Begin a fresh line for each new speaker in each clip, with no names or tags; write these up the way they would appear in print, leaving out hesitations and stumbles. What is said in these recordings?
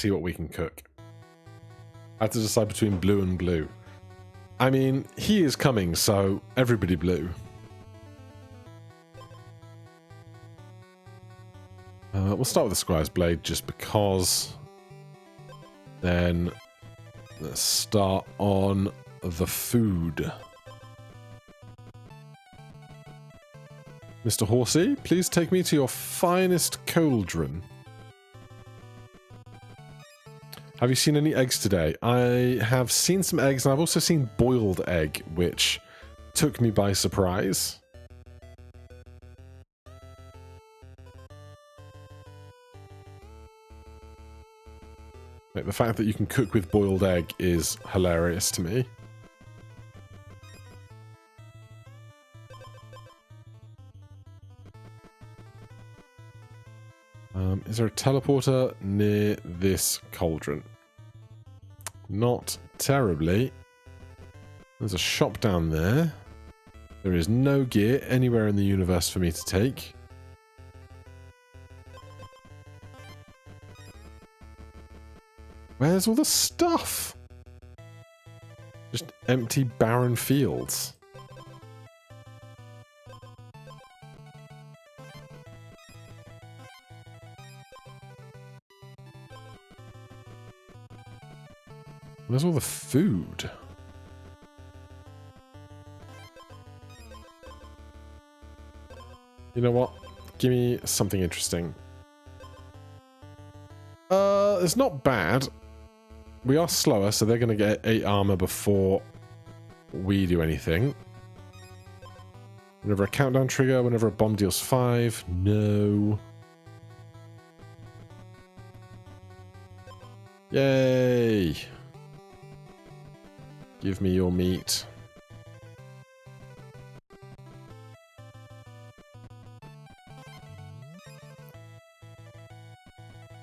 see what we can cook. I have to decide between blue and blue. I mean, he is coming, so everybody blue. We'll start with the Squire's Blade just because. Then let's start on the food. Mr. Horsey, please take me to your finest cauldron. Have you seen any eggs today? I have seen some eggs, and I've also seen boiled egg, which took me by surprise. Like, the fact that you can cook with boiled egg is hilarious to me. Is there a teleporter near this cauldron? Not terribly. There's a shop down there. There is no gear anywhere in the universe for me to take. Where's all the stuff? Just empty, barren fields. Where's all the food? You know what? Give me something interesting. It's not bad. We are slower, so they're going to get 8 armor before we do anything. Whenever a countdown trigger, whenever a bomb deals 5. No. Yay! Give me your meat.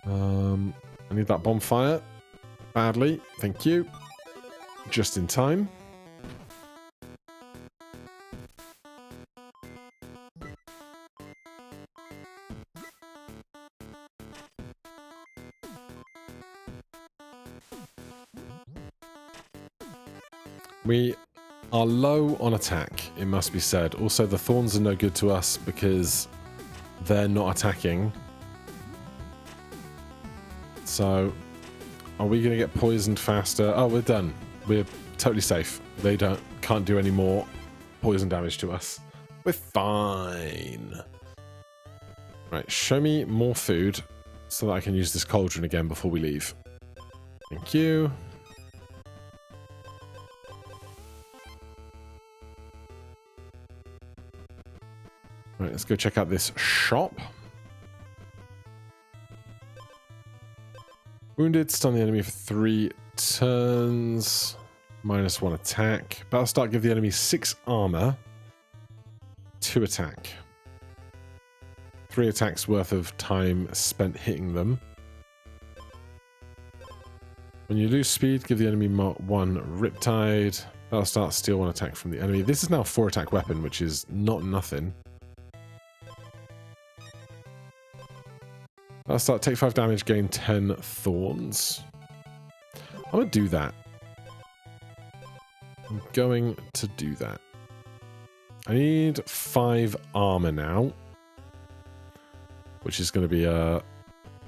I need that bonfire. Badly. Thank you. Just in time. We are low on attack, it must be said. Also, the Thorns are no good to us because they're not attacking. So, are we going to get poisoned faster? Oh, we're done. We're totally safe. They can't do any more poison damage to us. We're fine. Right, show me more food so that I can use this cauldron again before we leave. Thank you. Right, let's go check out this shop. Wounded, stun the enemy for 3 turns. -1 attack. Battlestar, give the enemy 6 armor. 2 attack. 3 attacks worth of time spent hitting them. When you lose speed, give the enemy 1 Riptide. Battlestar, steal 1 attack from the enemy. This is now a 4 attack weapon, which is not nothing. I'll start, take 5 damage, gain 10 thorns. I'm going to do that. I'm going to do that. I need 5 armor now. Which is going to be a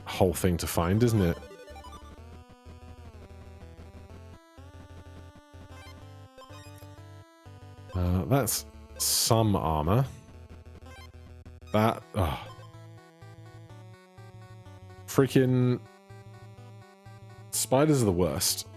whole thing to find, isn't it? That's some armor. That... Oh. Freaking spiders are the worst.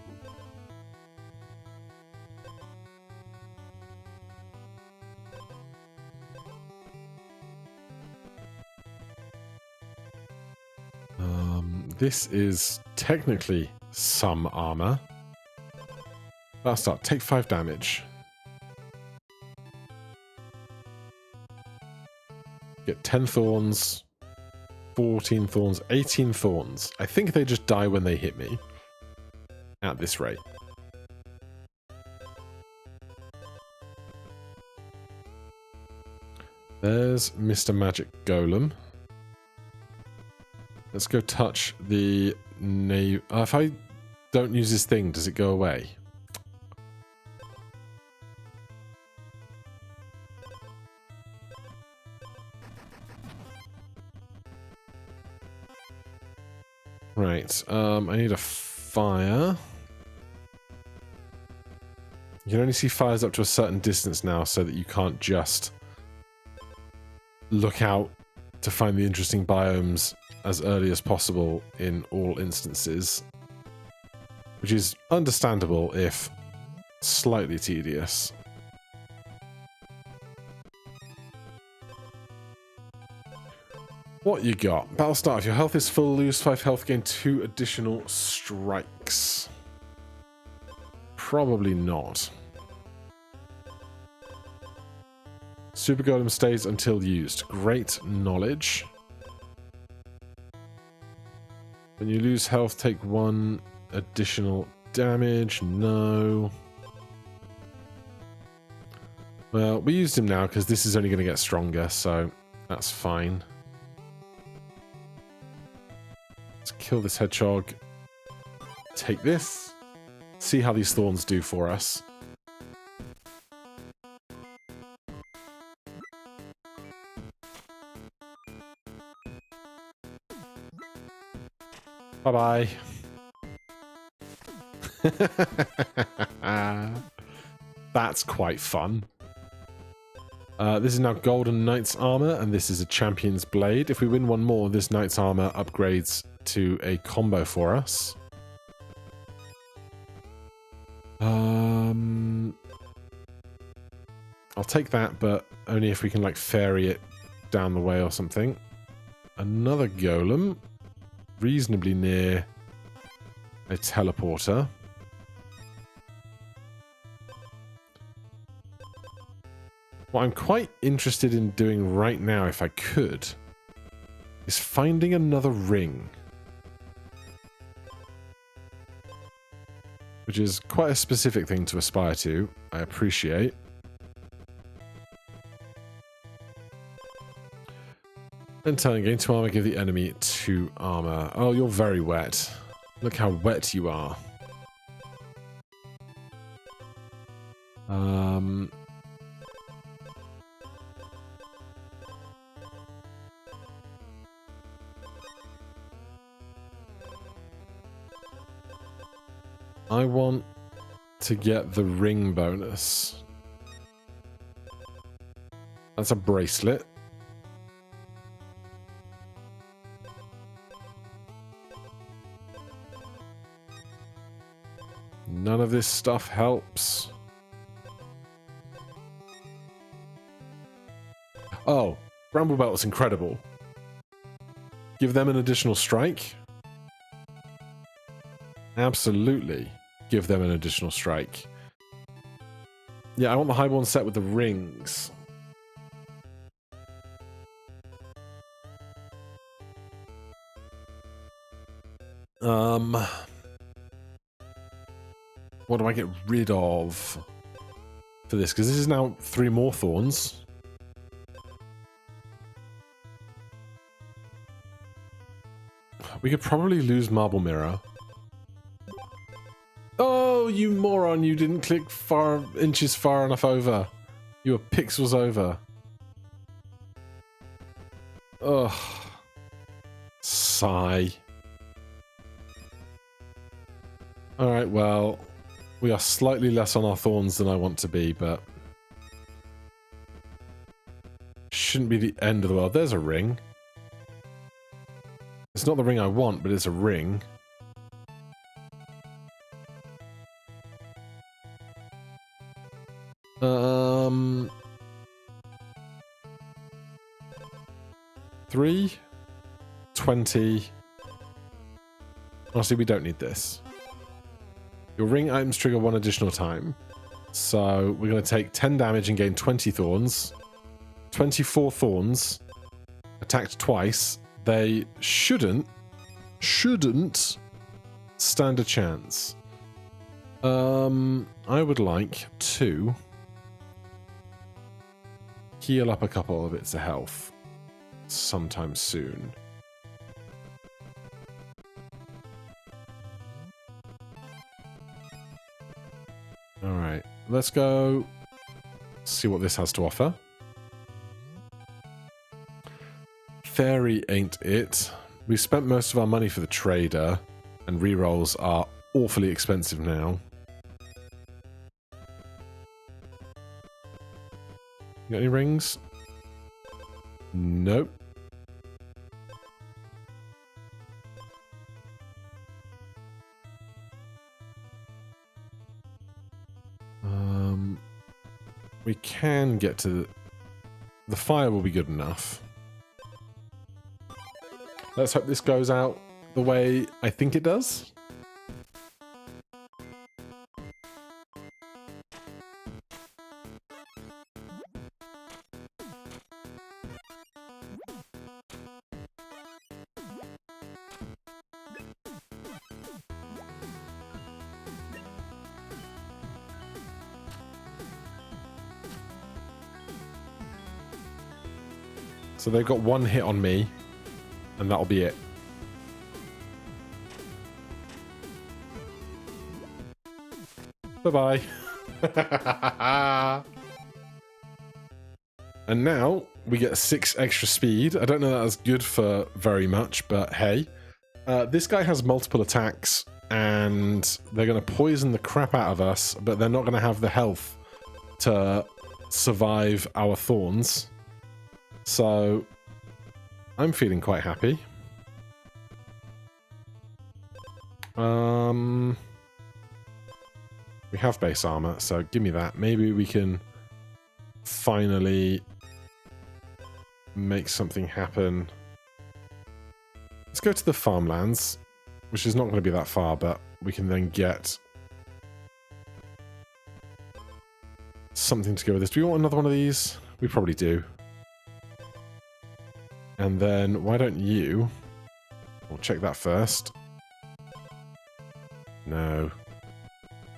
This is technically some armor. Let's start. Take 5 damage. Get 10 thorns. 14 thorns, 18 thorns. I think they just die when they hit me. At this rate. There's Mr. Magic Golem. Let's go touch the No. If I don't use this thing, does it go away? Right. I need a fire. You can only see fires up to a certain distance now, so that you can't just look out to find the interesting biomes as early as possible in all instances. Which is understandable, if slightly tedious. What you got? Battlestar, if your health is full, lose 5 health, gain 2 additional strikes. Probably not. Super Golem stays until used. Great knowledge. When you lose health, take 1 additional damage. No. Well, we used him now because this is only going to get stronger, so that's fine. Let's kill this hedgehog. Take this. See how these thorns do for us. Bye-bye. That's quite fun. This is now Golden Knight's Armor, and this is a Champion's Blade. If we win one more, this Knight's Armor upgrades to a combo for us. I'll take that, but only if we can, like, ferry it down the way or something. Another golem. Reasonably near a teleporter. What I'm quite interested in doing right now, if I could, is finding another ring. Which is quite a specific thing to aspire to, I appreciate. Then turn, gain 2 armor, give the enemy 2 armor. Oh, you're very wet. Look how wet you are. I want to get the ring bonus. That's a bracelet. None of this stuff helps. Oh, Bramble Belt is incredible. Give them an additional strike? Absolutely. Give them an additional strike. Yeah, I want the Highborn set with the rings. What do I get rid of for this? Because this is now 3 more thorns. We could probably lose Marble Mirror. Oh, you moron! You didn't click inches far enough over. You were pixels over. Ugh. Sigh. Alright, well, we are slightly less on our thorns than I want to be, but shouldn't be the end of the world. There's a ring. It's not the ring I want, but it's a ring. $3, $20. Honestly, we don't need this. Your ring items trigger 1 additional time. So we're going to take 10 damage and gain 20 thorns. 24 thorns. Attacked twice. They shouldn't stand a chance. I would like to heal up a couple of bits of health sometime soon. Alright, let's go see what this has to offer. Fairy ain't it. We spent most of our money for the trader, and rerolls are awfully expensive now. You got any rings? Nope. We can get to the fire will be good enough. Let's hope this goes out the way I think it does. So they've got one hit on me, and that'll be it. Bye-bye. And now we get 6 extra speed. I don't know that that's good for very much, but hey. This guy has multiple attacks, and they're going to poison the crap out of us, but they're not going to have the health to survive our thorns. So, I'm feeling quite happy. We have base armor, so give me that. Maybe we can finally make something happen. Let's go to the farmlands, which is not going to be that far, but we can then get something to go with this. Do we want another one of these? We probably do. And then, why don't you... We'll check that first. No.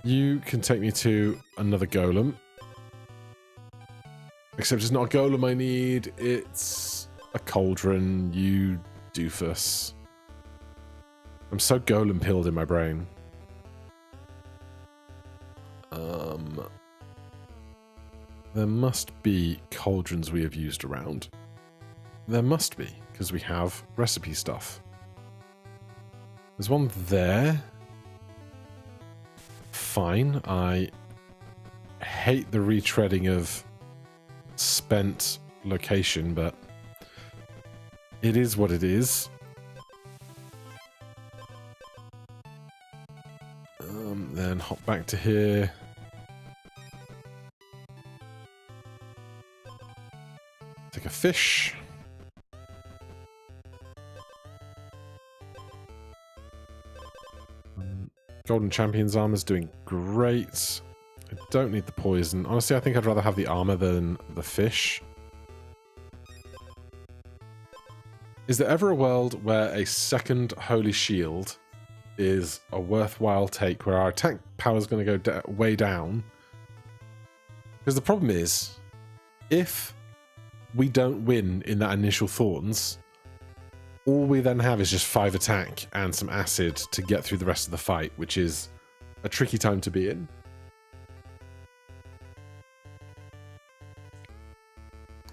You can take me to another golem. Except it's not a golem I need, it's a cauldron, you doofus. I'm so golem pilled in my brain. There must be cauldrons we have used around. There must be, because we have recipe stuff. There's one there. Fine. I hate the retreading of spent location, but it is what it is. Then hop back to here. Take a fish. Golden Champion's armor's doing great. I don't need the poison. Honestly, I think I'd rather have the armor than the fish. Is there ever a world where a second Holy Shield is a worthwhile take, where our attack power is going to go way down? Because the problem is, if we don't win in that initial Thorns, all we then have is just 5 attack and some acid to get through the rest of the fight, which is a tricky time to be in.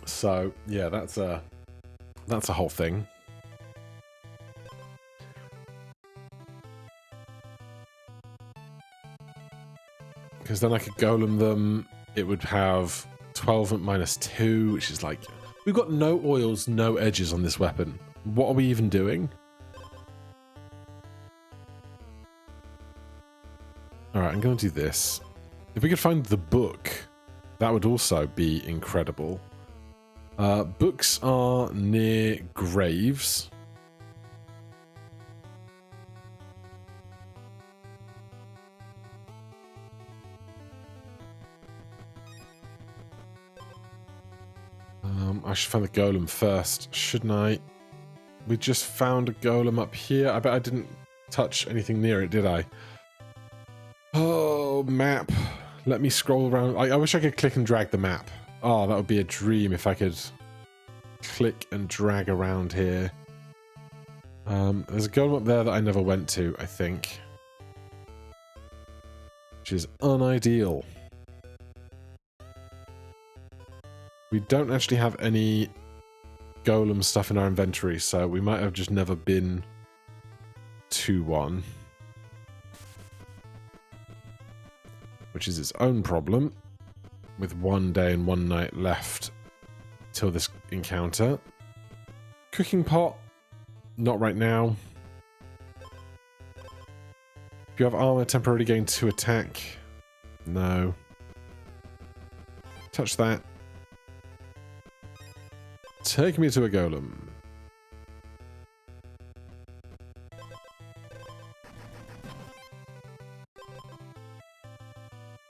So, yeah, that's a whole thing. Because then I could golem them. It would have 12 at -2, which is like... We've got no oils, no edges on this weapon. What are we even doing? Alright, I'm going to do this. If we could find the book, that would also be incredible. Books are near graves. I should find the golem first, shouldn't I? We just found a golem up here. I bet I didn't touch anything near it, did I? Oh, map. Let me scroll around. I wish I could click and drag the map. Oh, that would be a dream if I could click and drag around here. There's a golem up there that I never went to, I think. Which which is unideal. We don't actually have any golem stuff in our inventory, so we might have just never been to one. Which is its own problem, with 1 day and 1 night left till this encounter. Cooking pot, not right now. If you have armor, temporarily gain 2 attack. No. Touch that. Take me to a golem.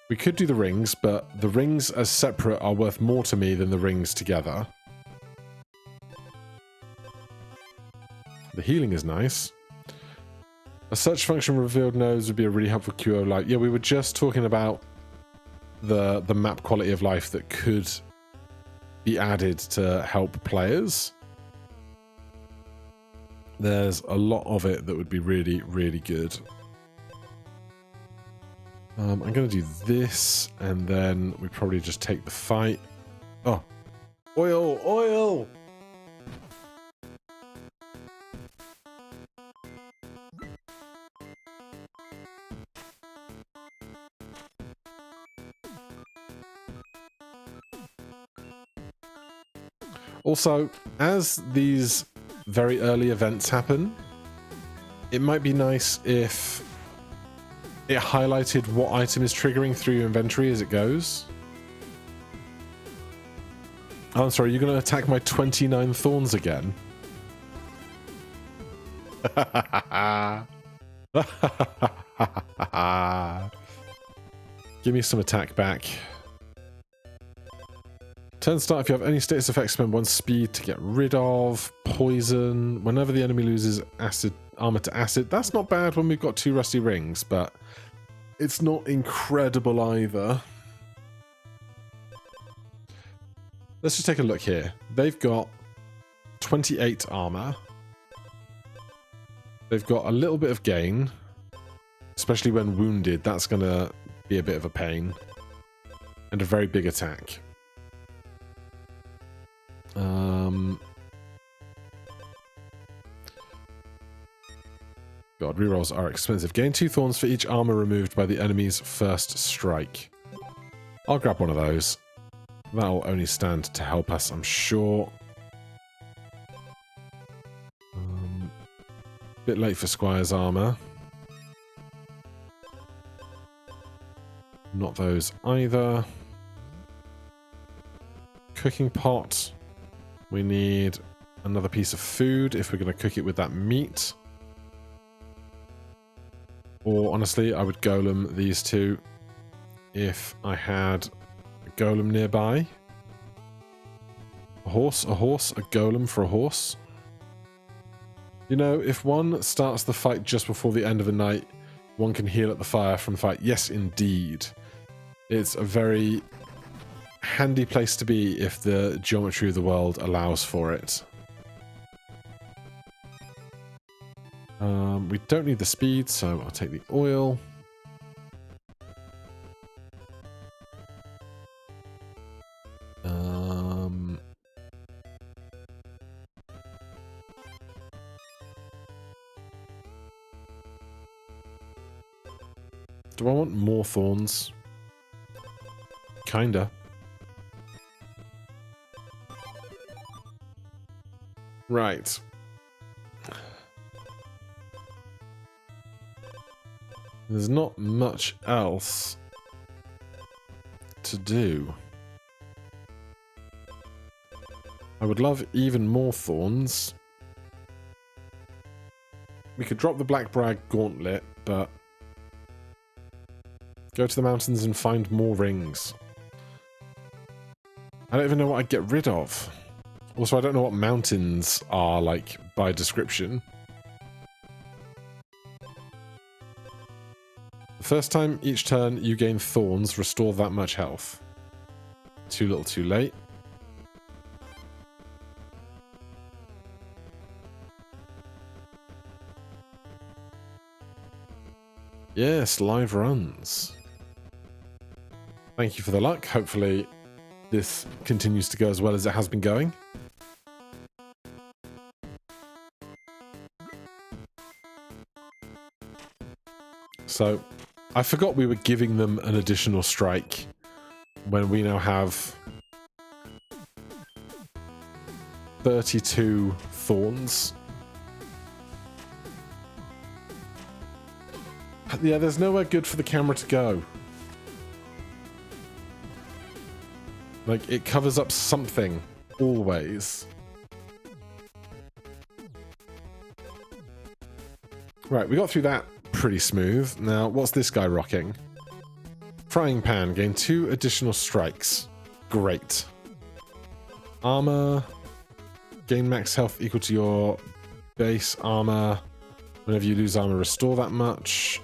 We could do the rings, but the rings as separate are worth more to me than the rings together. The healing is nice. A search function revealed nodes would be a really helpful QO light. Yeah, we were just talking about the map quality of life that could be added to help players. There's a lot of it that would be really, really good. I'm going to do this, and then we probably just take the fight. Oh, oil, oil! Also, as these very early events happen, it might be nice if it highlighted what item is triggering through your inventory as it goes. Oh, I'm sorry, you're going to attack my 29 thorns again? Give me some attack back. Turn start, if you have any status effects, spend 1 speed to get rid of. Poison. Whenever the enemy loses acid, armor to acid. That's not bad when we've got 2 rusty rings, but it's not incredible either. Let's just take a look here. They've got 28 armor. They've got a little bit of gain, especially when wounded. That's going to be a bit of a pain. And a very big attack. God, rerolls are expensive. Gain 2 thorns for each armor removed by the enemy's first strike. I'll grab one of those. That'll only stand to help us, I'm sure. Bit late for Squire's armor. Not those either. Cooking pot. We need another piece of food if we're going to cook it with that meat. Or honestly, I would golem these 2 if I had a golem nearby. A horse, a golem for a horse. You know, if one starts the fight just before the end of the night, one can heal at the fire from the fight. Yes, indeed. It's a very handy place to be if the geometry of the world allows for it. We don't need the speed, so I'll take the oil. Do I want more thorns? Kinda. Right. There's not much else to do. I would love even more thorns. We could drop the Blackbrag Gauntlet, but go to the mountains and find more rings. I don't even know what I'd get rid of. Also, I don't know what mountains are like by description. The first time each turn you gain thorns, restore that much health. Too little, too late. Yes, live runs. Thank you for the luck. Hopefully this continues to go as well as it has been going. So, I forgot we were giving them an additional strike when we now have 32 thorns. Yeah, there's nowhere good for the camera to go. Like, it covers up something, always. Right, we got through that pretty smooth. Now, what's this guy rocking? Frying pan, gain 2 additional strikes. Great. Armor, gain max health equal to your base armor. Whenever you lose armor, restore that much.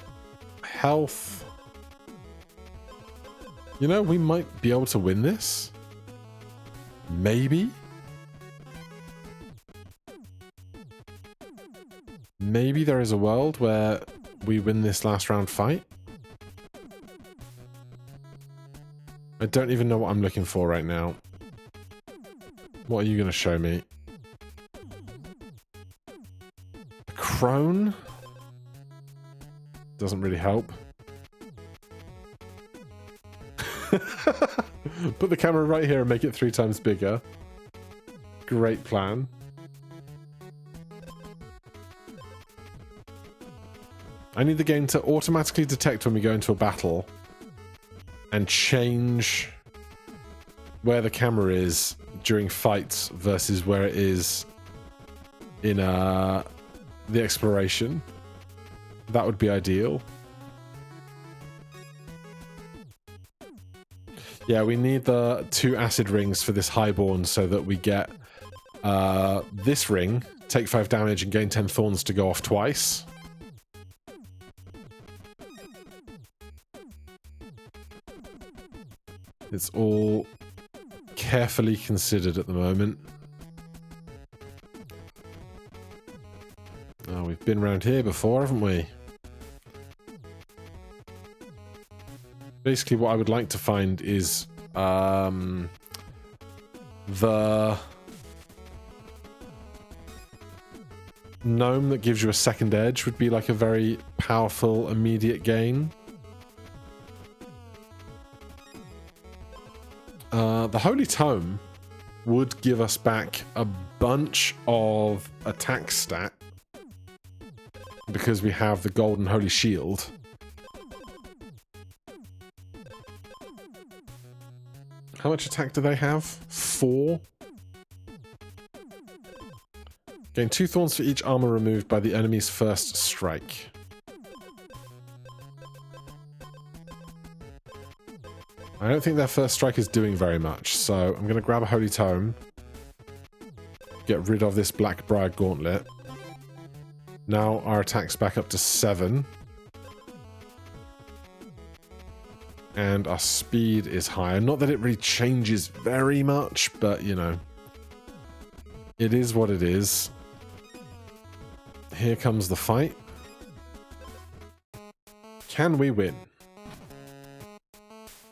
Health. You know, we might be able to win this. Maybe. Maybe there is a world where we win this last round fight. I don't even know what I'm looking for right now. What are you going to show me? A crone? Doesn't really help. Put the camera right here and make it 3 times bigger. Great plan. I need the game to automatically detect when we go into a battle and change where the camera is during fights versus where it is in the exploration. That would be ideal. Yeah, we need the 2 acid rings for this Highborn so that we get this ring, take 5 damage and gain 10 thorns to go off twice. It's all carefully considered at the moment. Oh, we've been around here before, haven't we? Basically, what I would like to find is the gnome that gives you a second edge would be like a very powerful immediate gain. The Holy Tome would give us back a bunch of attack stat because we have the Golden Holy Shield. How much attack do they have? 4? Gain 2 thorns for each armor removed by the enemy's first strike. I don't think their first strike is doing very much, so I'm going to grab a Holy Tome. Get rid of this Blackbriar Gauntlet. Now our attack's back up to 7. And our speed is higher. Not that it really changes very much, but, you know. It is what it is. Here comes the fight. Can we win?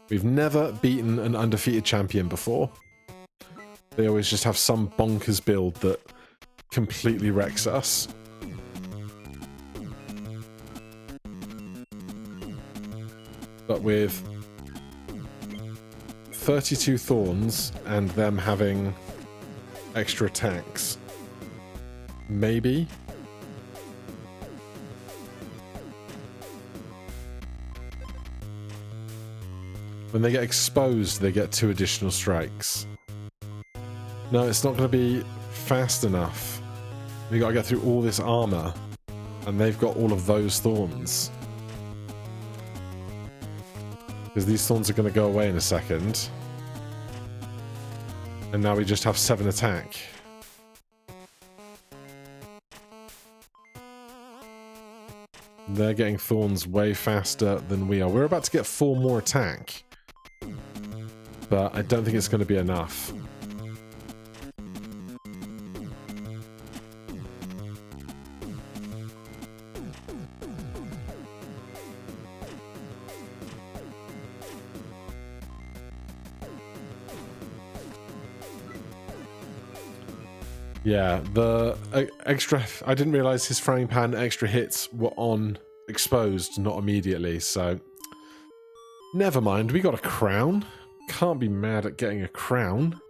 We've never beaten an undefeated champion before. They always just have some bonkers build that completely wrecks us. But with 32 thorns and them having extra attacks, maybe. When they get exposed, they get 2 additional strikes. No, it's not going to be fast enough. We got to get through all this armor, and they've got all of those thorns. Because these thorns are going to go away in a second. And now we just have 7 attack. They're getting thorns way faster than we are. We're about to get 4 more attack. But I don't think it's going to be enough. Yeah, the extra... I didn't realise his frying pan extra hits were on exposed, not immediately, so... Never mind, we got a crown. Can't be mad at getting a crown.